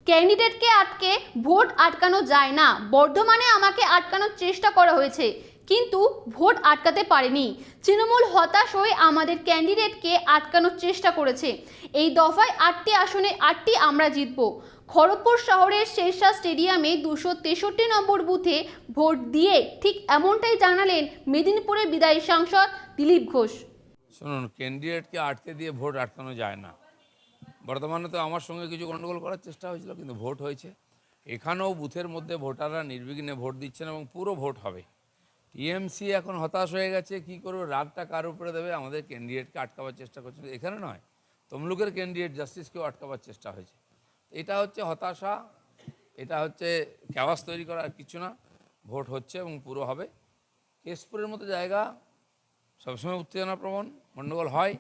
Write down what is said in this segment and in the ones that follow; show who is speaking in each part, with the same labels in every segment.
Speaker 1: ক্যান্ডিডেটকে আটকে ভোট আটকানো যায় না। বর্ধমানে আমাকে আটকানোর চেষ্টা করা হয়েছে, কিন্তু ভোট আটকাতে পারেনি। তৃণমূল হতাশ হয়ে আমাদের ক্যান্ডিডেটকে আটকানোর চেষ্টা করেছে। এই দফায় 8টি আসনে 8টি আমরা জিতব। খড়গপুর শহরের শেরশাহ স্টেডিয়ামে 263 নম্বর বুথে ভোট দিয়ে ঠিক এমনটাই জানালেন মেদিনীপুরের বিদায়ী সাংসদ দিলীপ ঘোষ।
Speaker 2: শুনুন, ক্যান্ডিডেটকে আটকে দিয়ে ভোট আটকানো যায় না। বর্তমানে তো আমার সঙ্গে কিছু গণ্ডগোল করার চেষ্টা হয়েছিল, কিন্তু ভোট হয়েছে। এখানেও বুথের মধ্যে ভোটাররা নির্বিঘ্নে ভোট দিচ্ছেন এবং পুরো ভোট হবে। টিএমসি এখন হতাশ হয়ে গেছে, কি করবে, রাগটা কার উপরে দেবে, আমাদের ক্যান্ডিডেটকে আটকাবার চেষ্টা করছে। এখানে নয়, তমলুকের ক্যান্ডিডেট জাস্টিসকেও আটকাবার চেষ্টা হয়েছে। এটা হচ্ছে হতাশা, এটা হচ্ছে ক্যাওয়াস তৈরি করা, আর কিছু না। ভোট হচ্ছে এবং পুরো হবে। কেশপুরের মতো জায়গা সবসময় উত্তেজনাপ্রবণ, গণ্ডগোল হয়।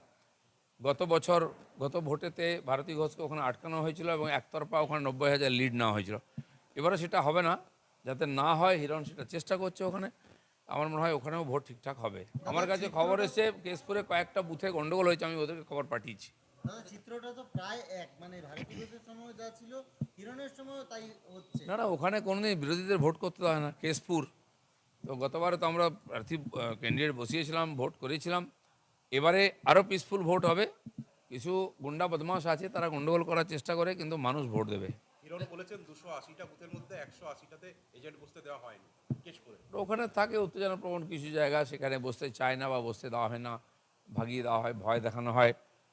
Speaker 2: গত ভোটেতে ভারতী ঘোষকে ওখানে আটকানো হয়েছিল এবং একতরফা ওখানে 90,000 লিড নেওয়া হয়েছিল। এবারে সেটা হবে না, যাতে না হয় হিরণ সেটা চেষ্টা করছে ওখানে। আমার মনে হয় ওখানেও ভোট ঠিকঠাক হবে। আমার কাছে খবর এসে কেশপুরে কয়েকটা বুথে গণ্ডগোল হয়েছে, আমি ওদেরকে খবর পাঠিয়েছি।
Speaker 3: চিত্রটা তো প্রায় এক, মানে ভারতী ঘোষের সময় যা ছিল হিরণের সময় তাই হচ্ছে।
Speaker 2: না, ওখানে কোনোদিন বিরোধীদের ভোট করতে হয় না। কেশপুর তো গতবারে তো আমরা প্রার্থী ক্যান্ডিডেট বসিয়েছিলাম, ভোট করেছিলাম। এবারে আরও পিসফুল ভোট হবে। কিছু গুন্ডা বদমাশ আছে, তারা গন্ডগোল করার চেষ্টা করে, কিন্তু মানুষ ভোট দেবে।
Speaker 4: হিরণ বলেছেন 280টা বুথের মধ্যে 180টাতে এজেন্ট বসতে দেওয়া হয়নি কেশপুরে।
Speaker 2: তো ওখানে থাকে উত্তেজনাপ্রবণ কিছু জায়গা, সেখানে বসতে চায় না বা বসতে দেওয়া হয় না, ভাগিয়ে দেওয়া হয়, ভয় দেখানো হয়।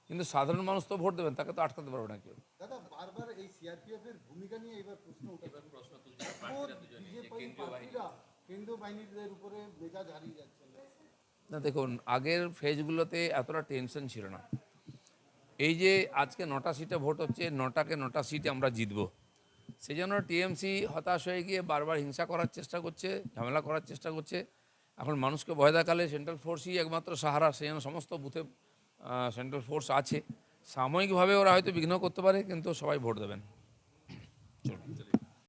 Speaker 2: কিন্তু সাধারণ মানুষ তো ভোট দেবেন, তাকে তো আটকাতে পারবে না কেউ।
Speaker 3: দাদা, বারবার এই সিআরপিএফ এর ভূমিকা নিয়ে এবার প্রশ্ন উঠেছে। কেন্দ্রীয় বাহিনীদের উপরে মেজাজ হারিয়ে যাচ্ছে
Speaker 2: না, দেখুন, আগের ফেজগুলোতে এতটা টেনশন ছিল না। এই যে আজকে 9টা সিটে ভোট হচ্ছে, 9টা সিটে আমরা জিতব, সেই জন্য টিএমসি হতাশ হয়ে গিয়ে বারবার হিংসা করার চেষ্টা করছে, ঝামেলা করার চেষ্টা করছে। এখন মানুষকে ভয় দেখালে সেন্ট্রাল ফোর্সই একমাত্র সাহারা, সেই জন্য সমস্ত বুথে সেন্ট্রাল ফোর্স আছে। সাময়িকভাবে ওরা হয়তো বিঘ্ন করতে পারে, কিন্তু সবাই ভোট দেবেন।